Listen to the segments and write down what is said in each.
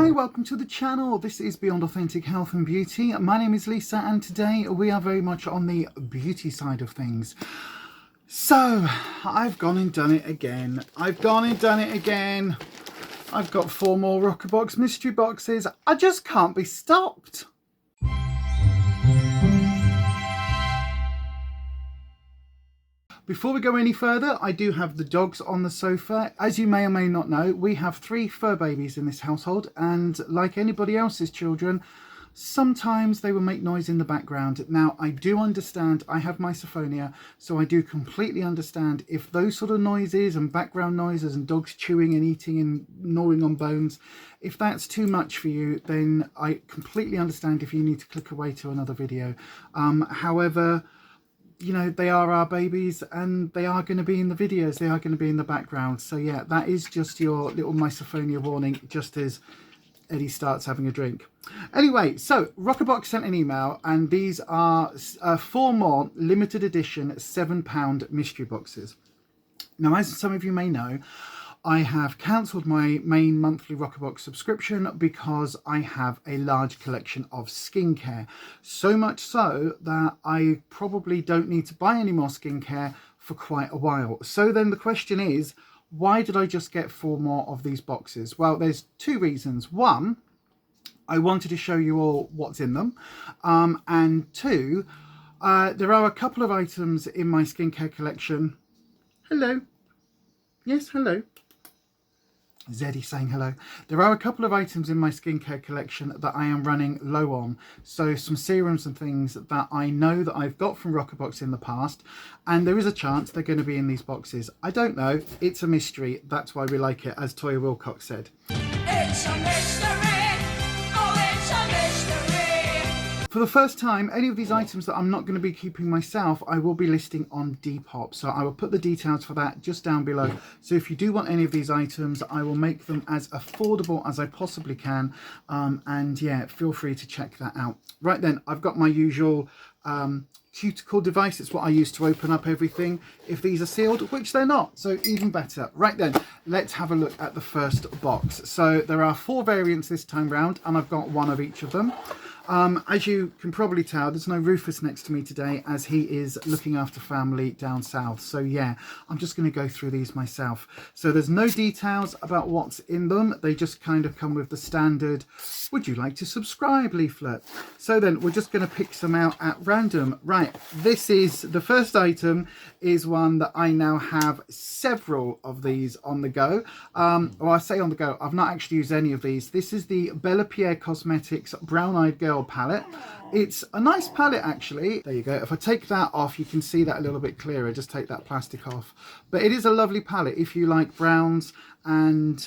Hi, welcome to the channel. This is Beyond Authentic Health and Beauty. My name is Lisa and today we are very much on the beauty side of things. So, I've gone and done it again. I've got 4 more Roccabox mystery boxes. I just can't be stopped. Before we go any further, I do have the dogs on the sofa. As you may or may not know, we have 3 fur babies in this household, and like anybody else's children, sometimes they will make noise in the background. Now, I do understand, I have misophonia, so I do completely understand if those sort of noises and background noises and dogs chewing and eating and gnawing on bones, if that's too much for you, then I completely understand if you need to click away to another video. However, you know, they are our babies and they are going to be in the videos, they are going to be in the background. So yeah, that is just your little misophonia warning, just as Eddie starts having a drink. Anyway, so Roccabox sent an email and these are 4 more limited edition £7 mystery boxes. Now, as some of you may know, I have cancelled my main monthly Roccabox subscription because I have a large collection of skincare. So much so that I probably don't need to buy any more skincare for quite a while. So then the question is, why did I just get 4 more of these boxes? Well, there's 2 reasons. One, I wanted to show you all what's in them. And 2, there are a couple of items in my skincare collection. Hello. Yes, hello. Zeddy saying hello. There are a couple of items in my skincare collection that I am running low on. So some serums and things that I know that I've got from Roccabox in the past, and there is a chance they're going to be in these boxes. I don't know. It's a mystery. That's why we like it, as Toya Wilcox said. It's a mystery. Oh, it's a mystery. For the first time, any of these items that I'm not going to be keeping myself, I will be listing on Depop. So I will put the details for that just down below. So if you do want any of these items, I will make them as affordable as I possibly can. And yeah, feel free to check that out. Right then, I've got my usual cuticle device. It's what I use to open up everything if these are sealed, which they're not, so even better. Right then, let's have a look at the first box. So there are 4 variants this time round, and I've got 1 of each of them. As you can probably tell, there's no Rufus next to me today as he is looking after family down south. So yeah, I'm just going to go through these myself. So there's no details about what's in them. They just kind of come with the standard, would you like to subscribe leaflet? So then we're just going to pick some out at random. Right, this is the first item, is one that I now have several of these on the go. Well, I say on the go, I've not actually used any of these. This is the Bella Pierre Cosmetics Brown Eyed Girl palette. It's a nice palette actually. There you go. If I take that off, you can see that a little bit clearer. Just take that plastic off. But it is a lovely palette if you like browns and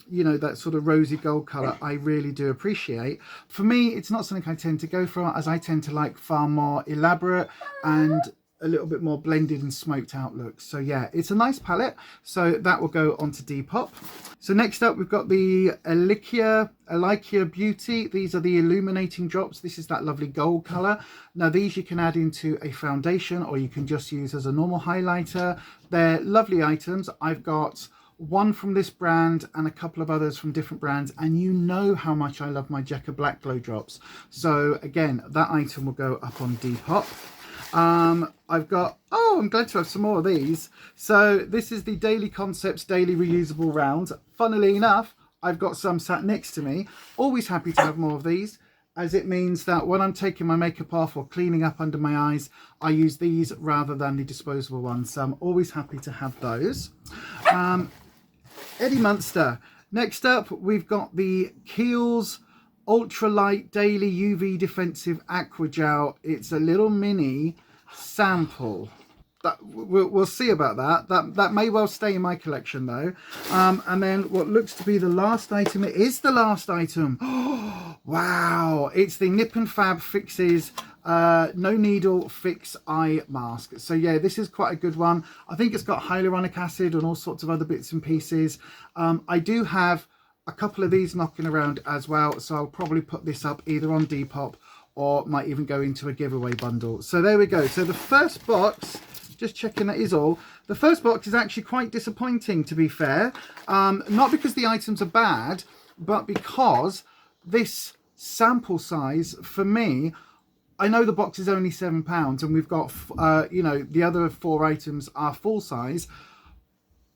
you know, that sort of rosy gold color. I really do appreciate. For me, it's not something I tend to go for, as I tend to like far more elaborate and a little bit more blended and smoked out looks. So yeah, it's a nice palette. So that will go onto Depop. So next up, we've got the AfflictedBeauty. These are the illuminating drops. This is that lovely gold color. Now these you can add into a foundation or you can just use as a normal highlighter. They're lovely items. I've got 1 from this brand and a couple of others from different brands, and you know how much I love my Jekka Black Glow drops. So again, that item will go up on Depop. I've got, oh, I'm glad to have some more of these. So this is the Daily Concepts Daily Reusable Round. Funnily enough, I've got some sat next to me. Always happy to have more of these, as it means that when I'm taking my makeup off or cleaning up under my eyes, I use these rather than the disposable ones. So I'm always happy to have those. Eddie Munster. Next up, we've got the Kiehl's Ultralight Daily UV Defensive Aqua Gel. It's a little mini sample. That we'll see about that. That may well stay in my collection though. And then what looks to be the last item. It is the last item. Oh, wow! It's the Nip and Fab Fixes No Needle Fix Eye Mask. So yeah, this is quite a good one. I think it's got hyaluronic acid and all sorts of other bits and pieces. I do have a couple of these knocking around as well, so I'll probably put this up either on Depop or might even go into a giveaway bundle. So there we go. So the first box, just checking that is all. The first box is actually quite disappointing, to be fair. Not because the items are bad, but because this sample size for me, I know the box is only £7 and we've got you know, the other 4 items are full size,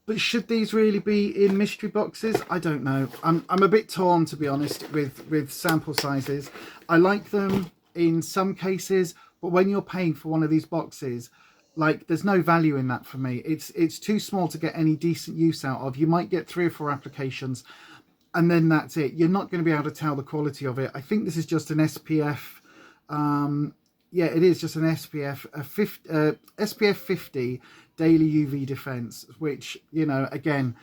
but should these really be in mystery boxes? I don't know. I'm a bit torn, to be honest, with sample sizes. I like them in some cases, but when you're paying for one of these boxes, like, there's no value in that for me. It's too small to get any decent use out of. You might get 3 or 4 applications and then that's it. You're not going to be able to tell the quality of it. I think this is just an SPF. Yeah, it is just an SPF 50 daily UV defense, which, you know, again,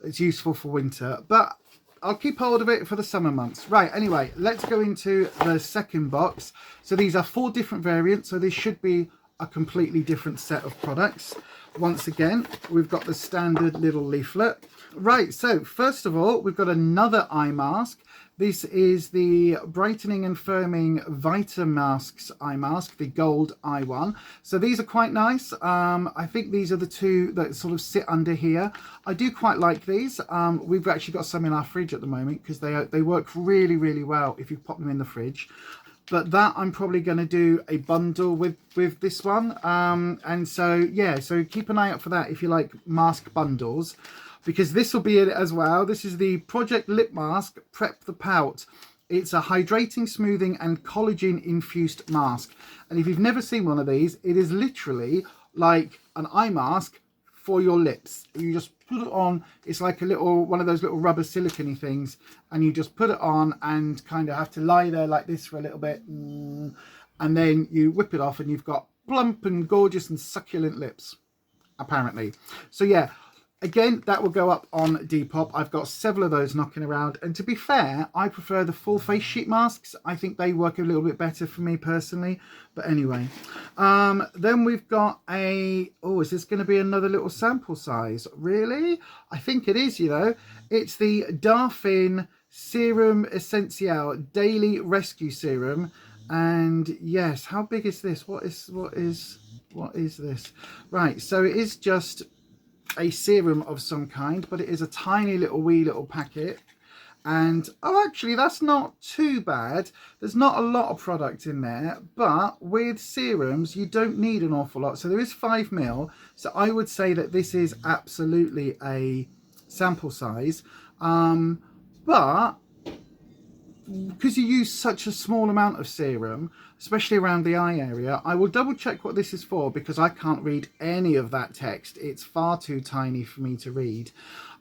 it's useful for winter, but I'll keep hold of it for the summer months. Right, anyway, let's go into the second box. So these are 4 different variants, so this should be a completely different set of products. Once again, we've got the standard little leaflet. Right, so first of all, we've got another eye mask. This is the Brightening and Firming Vitamasques eye mask, the gold eye one. So these are quite nice. I think these are the 2 that sort of sit under here. I do quite like these. We've actually got some in our fridge at the moment because they work really, really well if you pop them in the fridge. But that I'm probably going to do a bundle with this one. And so, yeah, so keep an eye out for that if you like mask bundles, because this will be it as well. This is the Project Lip Mask Prep the Pout. It's a hydrating, smoothing and collagen infused mask. And if you've never seen one of these, it is literally like an eye mask for your lips. You just put it on. It's like a little, one of those little rubber silicone things, and you just put it on and kind of have to lie there like this for a little bit, and then you whip it off and you've got plump and gorgeous and succulent lips, apparently. So yeah, again, that will go up on Depop. I've got several of those knocking around, and to be fair, I prefer the full face sheet masks. I think they work a little bit better for me personally. But anyway, then we've got a, oh, is this going to be another little sample size? Really? I think it is, you know. It's the Darfin Serum Essential Daily Rescue Serum. And yes, how big is this? What is this? Right, so it is just a serum of some kind, but it is a tiny little wee little packet. And oh, actually that's not too bad. There's not a lot of product in there, but with serums you don't need an awful lot. So there is 5 ml, so I would say that this is absolutely a sample size, but because you use such a small amount of serum, especially around the eye area, I will double check what this is for, because I can't read any of that text. It's far too tiny for me to read.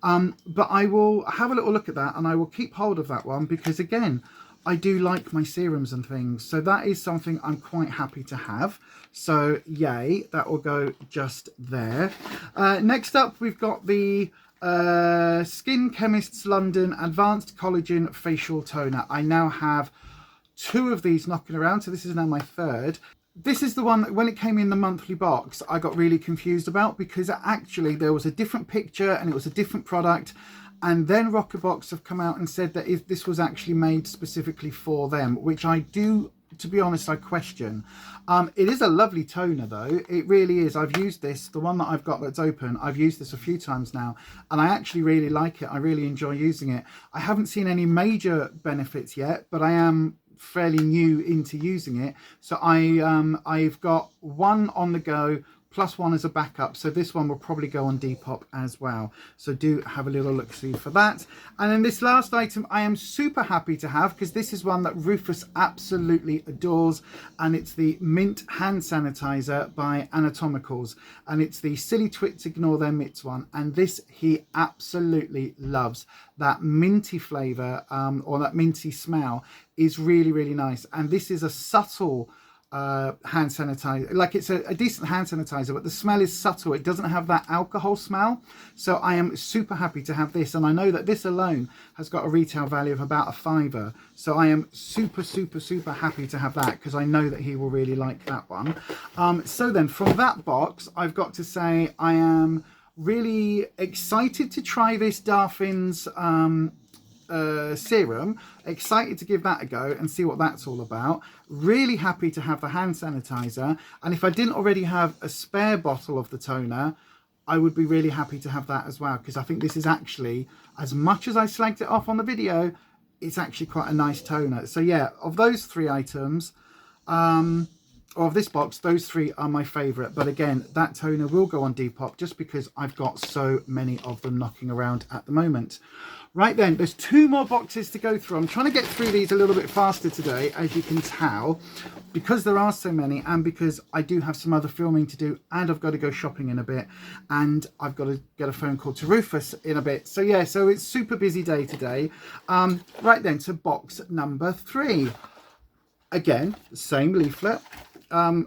But I will have a little look at that, and I will keep hold of that one, because again, I do like my serums and things. So that is something I'm quite happy to have. So yay, that will go just there. Next up, we've got the Skin Chemists London Advanced Collagen Facial Toner. I now have 2 of these knocking around, so this is now my 3rd. This is the one that when it came in the monthly box I got really confused about, because actually there was a different picture and it was a different product, and then Roccabox have come out and said that if this was actually made specifically for them, which I do, to be honest, I question. It is a lovely toner though, it really is. I've used this, the one that I've got that's open, I've used this a few times now, and I actually really like it. I really enjoy using it. I haven't seen any major benefits yet, but I am fairly new into using it, so I've got 1 on the go plus 1 as a backup, so this one will probably go on Depop as well, so do have a little look see for that. And then this last item I am super happy to have, because this is one that Rufus absolutely adores, and it's the Mint Hand Sanitizer by Anatomicals, and it's the Silly Twits Ignore Their Mitts one, and this he absolutely loves. That minty flavour, or that minty smell is really, really nice, and this is a subtle hand sanitizer. Like, it's a decent hand sanitizer, but the smell is subtle. It doesn't have that alcohol smell, so I am super happy to have this, and I know that this alone has got a retail value of about £5, so I am super happy to have that, because I know that he will really like that one. So then from that box, I've got to say I am really excited to try this Darfin's serum. Excited to give that a go and see what that's all about. Really happy to have the hand sanitizer, and if I didn't already have a spare bottle of the toner, I would be really happy to have that as well, because I think this is actually, as much as I slagged it off on the video, it's actually quite a nice toner. So yeah, of those 3 items, or of this box, those 3 are my favourite. But again, that toner will go on Depop just because I've got so many of them knocking around at the moment. Right then, there's 2 more boxes to go through. I'm trying to get through these a little bit faster today, as you can tell, because there are so many and because I do have some other filming to do and I've got to go shopping in a bit and I've got to get a phone call to Rufus in a bit. So yeah, so it's super busy day today. Right then, to box number 3. Again, the same leaflet. And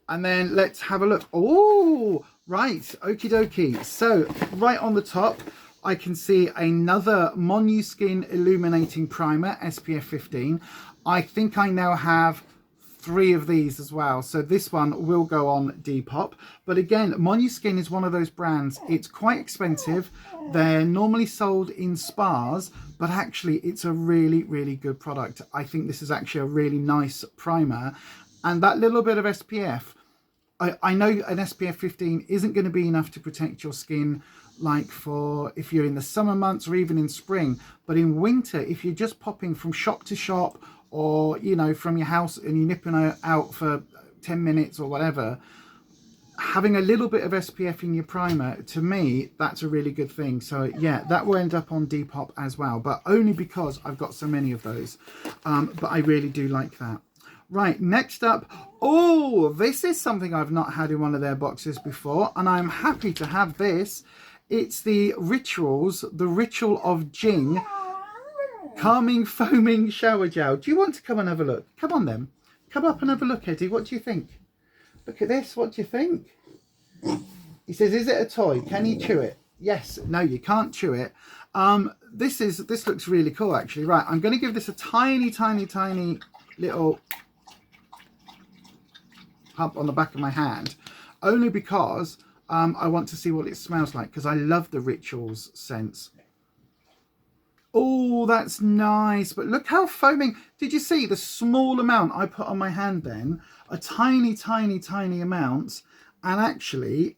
then let's have a look. Oh, right, okie dokie. So right on the top, I can see another Skin Illuminating Primer, SPF 15. I think I now have 3 of these as well. So this one will go on Depop. But again, Skin is one of those brands. It's quite expensive. They're normally sold in spas, but actually it's a really, really good product. I think this is actually a really nice primer. And that little bit of SPF, I know an SPF 15 isn't going to be enough to protect your skin, like for if you're in the summer months or even in spring. But in winter, if you're just popping from shop to shop, or you know, from your house and you're nipping out for 10 minutes or whatever, having a little bit of SPF in your primer, to me, that's a really good thing. So yeah, that will end up on Depop as well, but only because I've got so many of those. But I really do like that. Right, next up, oh, this is something I've not had in one of their boxes before, and I'm happy to have this. It's the Rituals, the Ritual of Jing Calming Foaming Shower Gel. Do you want to come and have a look? Come on then. Come up and have a look, Eddie. What do you think? Look at this. What do you think? He says, is it a toy? Can you chew it? Yes. No, you can't chew it. This looks really cool, actually. Right, I'm going to give this a tiny, tiny, tiny little pump on the back of my hand, only because I want to see what it smells like, because I love the Rituals scents. Oh, that's nice. But look how foaming. Did you see the small amount I put on my hand then? A tiny, tiny, tiny amount. And actually,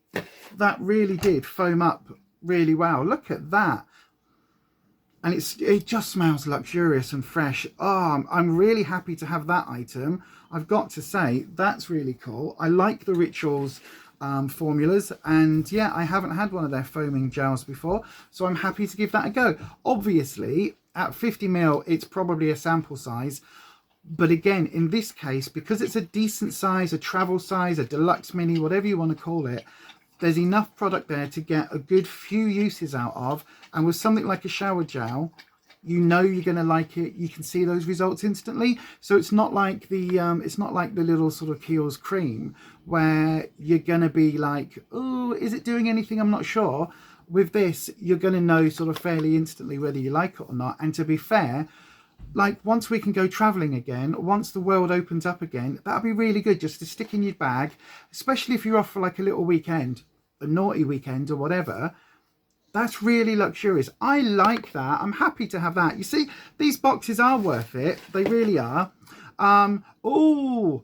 that really did foam up really well. Look at that. And it just smells luxurious and fresh. Oh, I'm really happy to have that item. I've got to say, that's really cool. I like the Rituals formulas, and yeah, I haven't had one of their foaming gels before, so I'm happy to give that a go. Obviously, at 50 ml, it's probably a sample size. But again, in this case, because it's a decent size, a travel size, a deluxe mini, whatever you want to call it, there's enough product there to get a good few uses out of. And with something like a shower gel, you know you're going to like it. You can see those results instantly. So it's not like the little sort of Kiehl's cream where you're going to be like, oh, is it doing anything? I'm not sure. With this, you're going to know sort of fairly instantly whether you like it or not. And to be fair, like once we can go traveling again, once the world opens up again, that'll be really good just to stick in your bag, especially if you're off for like a little weekend, a naughty weekend or whatever. That's really luxurious. I like that. I'm happy to have that. You see, these boxes are worth it. They really are. Oh,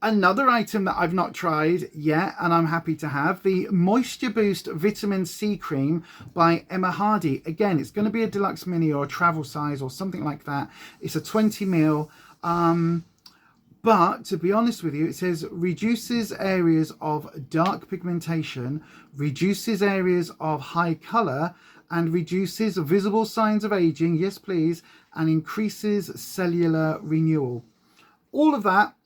another item that I've not tried yet, and I'm happy to have, the Moisture Boost Vitamin C Cream by Emma Hardy. Again, it's going to be a deluxe mini or a travel size or something like that. It's a 20 ml. But to be honest with you, it says reduces areas of dark pigmentation, reduces areas of high colour, and reduces visible signs of aging, yes please, and increases cellular renewal. All of that,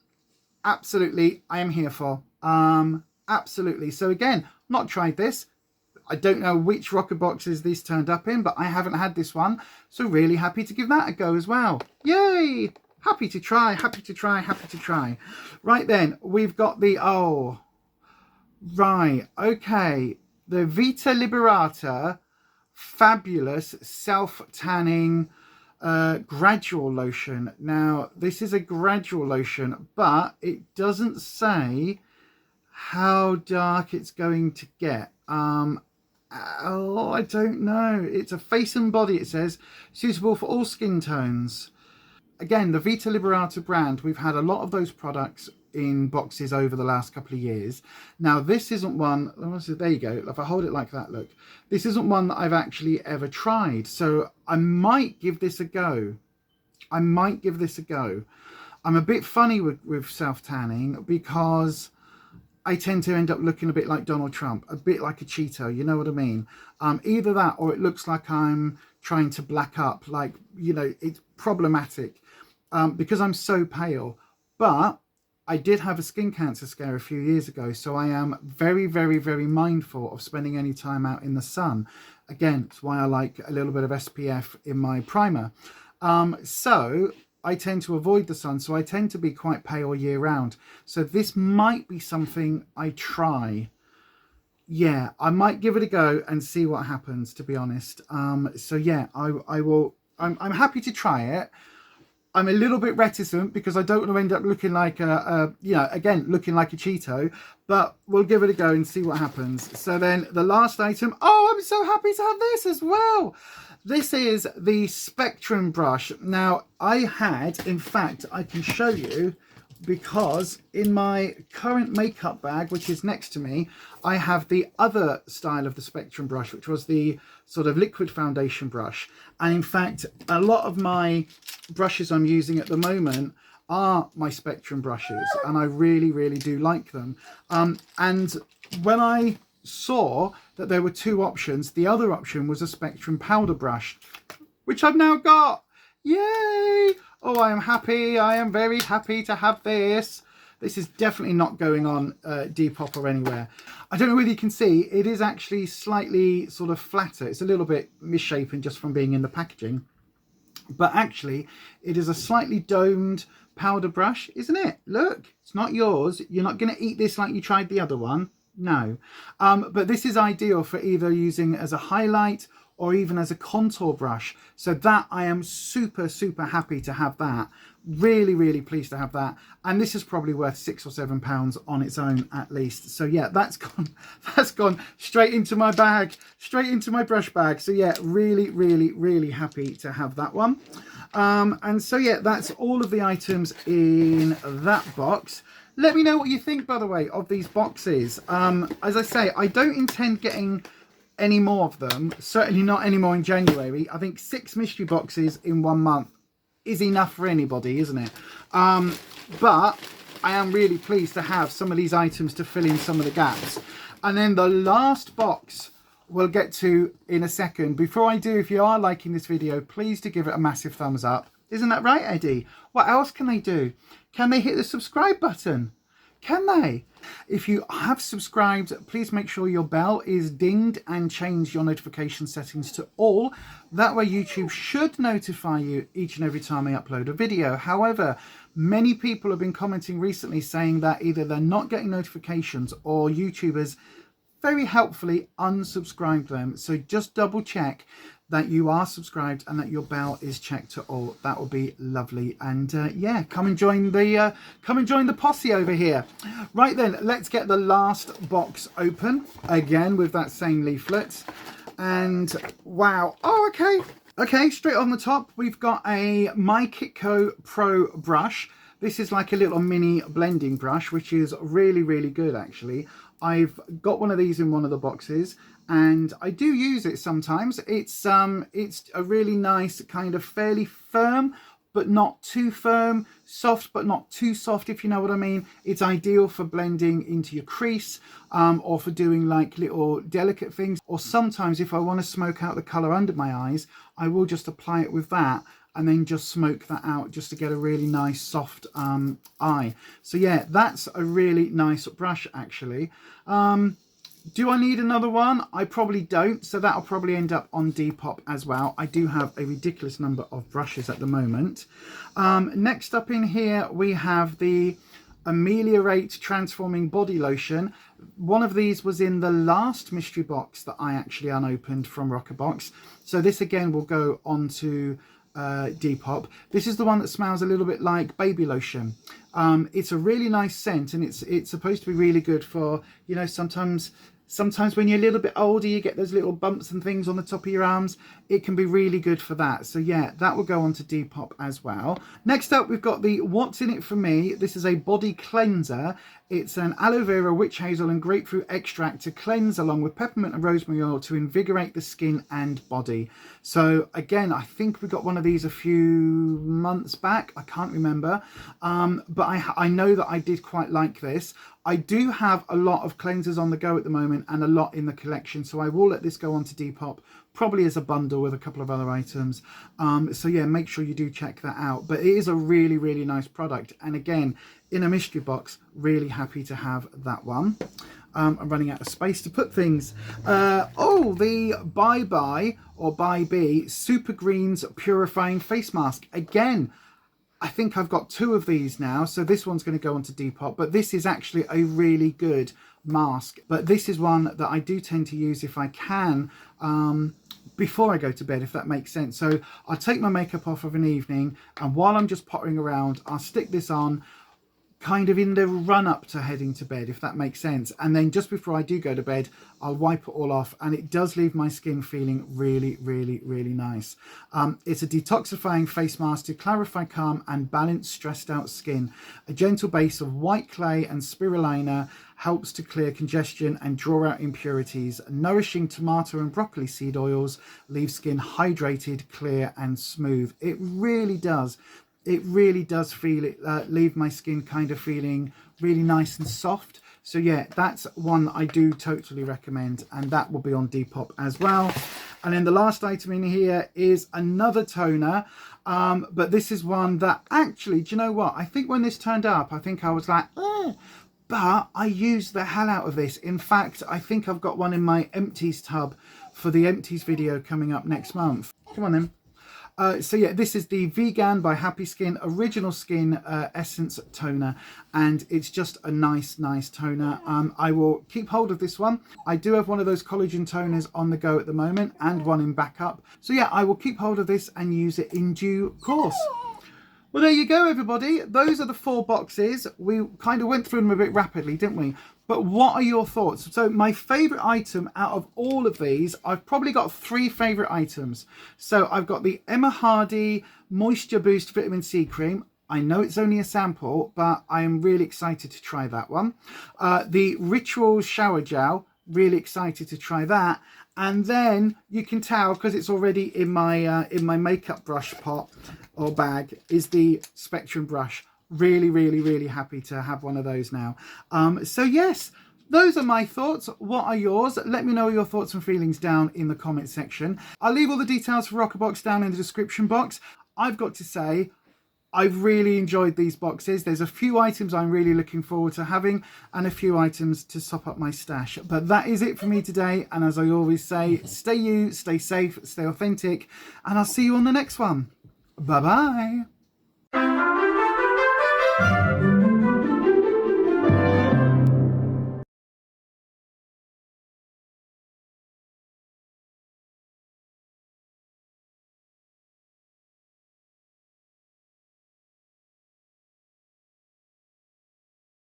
absolutely, I am here for. Absolutely. So again, not tried this. I don't know which Roccaboxes this turned up in, but I haven't had this one. So really happy to give that a go as well. Yay! Happy to try, happy to try, happy to try. Right then, we've got the, oh, right, okay. The Vita Liberator Fabulous Self-Tanning Gradual Lotion. Now, this is a gradual lotion, but it doesn't say how dark it's going to get. Oh, I don't know. It's a face and body, it says, suitable for all skin tones. Again, the Vita Liberator brand, we've had a lot of those products in boxes over the last couple of years. Now, this isn't one, there you go, if I hold it like that, look. This isn't one that I've actually ever tried, so I might give this a go. I might give this a go. I'm a bit funny with self-tanning because I tend to end up looking a bit like Donald Trump, a bit like a Cheeto, you know what I mean? Either that or it looks like I'm trying to black up, like, you know, it's problematic because I'm so pale. But I did have a skin cancer scare a few years ago, so I am very, very, very mindful of spending any time out in the sun. Again, it's why I like a little bit of SPF in my primer. So I tend to avoid the sun, so I tend to be quite pale year round. So this might be something I try. Yeah, I might give it a go and see what happens, to be honest. So yeah, I will. I'm happy to try it. I'm a little bit reticent because I don't want to end up looking like you know, again, looking like a Cheeto, but we'll give it a go and see what happens. So then the last item, oh, I'm so happy to have this as well. This is the Spectrum brush. Now I had, in fact, I can show you, because in my current makeup bag, which is next to me, I have the other style of the Spectrum brush, which was the sort of liquid foundation brush. And in fact, a lot of my brushes I'm using at the moment are my Spectrum brushes, and I really, really do like them. And when I saw that there were two options, the other option was a Spectrum powder brush, which I've now got. Yay! Oh, I am happy. I am very happy to have this. This is definitely not going on Depop or anywhere. I don't know whether you can see, it is actually slightly sort of flatter. It's a little bit misshapen just from being in the packaging. But actually, it is a slightly domed powder brush, isn't it? Look, it's not yours. You're not going to eat this like you tried the other one. No. But this is ideal for either using as a highlight or even as a contour brush. So that, I am super, super happy to have that. Really, really pleased to have that. And this is probably worth £6 or £7 on its own at least. So yeah, that's gone straight into my bag, straight into my brush bag. So yeah, really, really, really happy to have that one. And so yeah, that's all of the items in that box. Let me know what you think, by the way, of these boxes. As I say, I don't intend getting any more of them, certainly not anymore in January. I think 6 mystery boxes in 1 month is enough for anybody, isn't it? But I am really pleased to have some of these items to fill in some of the gaps. And then the last box we'll get to in a second. Before I do, if you are liking this video, please do give it a massive thumbs up. Isn't that right, Eddie? What else can they do? Can they hit the subscribe button? Can they? If you have subscribed, please make sure your bell is dinged and change your notification settings to all. That way YouTube should notify you each and every time I upload a video. However, many people have been commenting recently saying that either they're not getting notifications or YouTubers very helpfully unsubscribed them. So just double check that you are subscribed and that your bell is checked to all. That will be lovely. And yeah, come and join the posse over here. Right then, let's get the last box open again with that same leaflet. And wow, oh okay, straight on the top we've got a My Kitco Pro brush. This is like a little mini blending brush, which is really, really good actually. I've got one of these in one of the boxes and I do use it sometimes. It's a really nice kind of fairly firm but not too firm, soft but not too soft, if you know what I mean. It's ideal for blending into your crease or for doing like little delicate things, or sometimes if I want to smoke out the colour under my eyes, I will just apply it with that and then just smoke that out just to get a really nice soft eye. So yeah, that's a really nice brush actually. Do I need another one? I probably don't, so that'll probably end up on Depop as well. I do have a ridiculous number of brushes at the moment. Next up in here we have the Ameliorate Transforming Body Lotion. One of these was in the last mystery box that I actually unopened from Roccabox. So this again will go onto Depop. This is the one that smells a little bit like baby lotion. It's a really nice scent, and it's supposed to be really good for, you know, sometimes Sometimes when you're a little bit older, you get those little bumps and things on the top of your arms. It can be really good for that. So yeah, that will go on to Depop as well. Next up, we've got the What's in It for Me. This is a body cleanser. It's an aloe vera, witch hazel and grapefruit extract to cleanse along with peppermint and rosemary oil to invigorate the skin and body. So again, I think we got one of these a few months back. I can't remember. But I know that I did quite like this. I do have a lot of cleansers on the go at the moment and a lot in the collection. So I will let this go on to Depop, probably as a bundle with a couple of other items. So yeah, make sure you do check that out. But it is a really, really nice product. And again, in a mystery box, really happy to have that one. I'm running out of space to put things. Oh, the Bye Bye or Bye Bee Super Greens Purifying Face Mask. Again, I think I've got 2 of these now, so this one's going to go onto Depop, but this is actually a really good mask. But this is one that I do tend to use if I can before I go to bed, if that makes sense. So I'll take my makeup off of an evening, and while I'm just pottering around, I'll stick this on kind of in the run up to heading to bed, if that makes sense. And then just before I do go to bed, I'll wipe it all off, and it does leave my skin feeling really, really, really nice. It's a detoxifying face mask to clarify, calm and balance stressed out skin. A gentle base of white clay and spirulina helps to clear congestion and draw out impurities. Nourishing tomato and broccoli seed oils leave skin hydrated, clear and smooth. It really does. It really does feel it, leave my skin kind of feeling really nice and soft. So yeah, that's one I do totally recommend, and that will be on Depop as well. And then the last item in here is another toner, but this is one that actually, do you know what? I think when this turned up, I think I was like, but I used the hell out of this. In fact, I think I've got one in my empties tub for the empties video coming up next month. Come on then. So yeah, this is the Vegan by Happy Skin Original Skin Essence Toner, and it's just a nice toner. I will keep hold of this one. I do have one of those collagen toners on the go at the moment and one in backup. So yeah, I will keep hold of this and use it in due course. Well, there you go, everybody. Those are the 4 boxes. We kind of went through them a bit rapidly, didn't we? But what are your thoughts? So my favourite item out of all of these, I've probably got 3 favourite items. So I've got the Emma Hardy Moisture Boost Vitamin C Cream. I know it's only a sample, but I am really excited to try that one. The Rituals Shower Gel, really excited to try that. And then you can tell, because it's already in my makeup brush pot or bag, is the Spectrum brush. Really, really, really happy to have one of those now. So yes, those are my thoughts. What are yours? Let me know your thoughts and feelings down in the comment section. I'll leave all the details for Roccabox down in the description box. I've got to say, I've really enjoyed these boxes. There's a few items I'm really looking forward to having and a few items to sop up my stash. But that is it for me today. And as I always say, stay you, stay safe, stay authentic, and I'll see you on the next one. Bye-bye.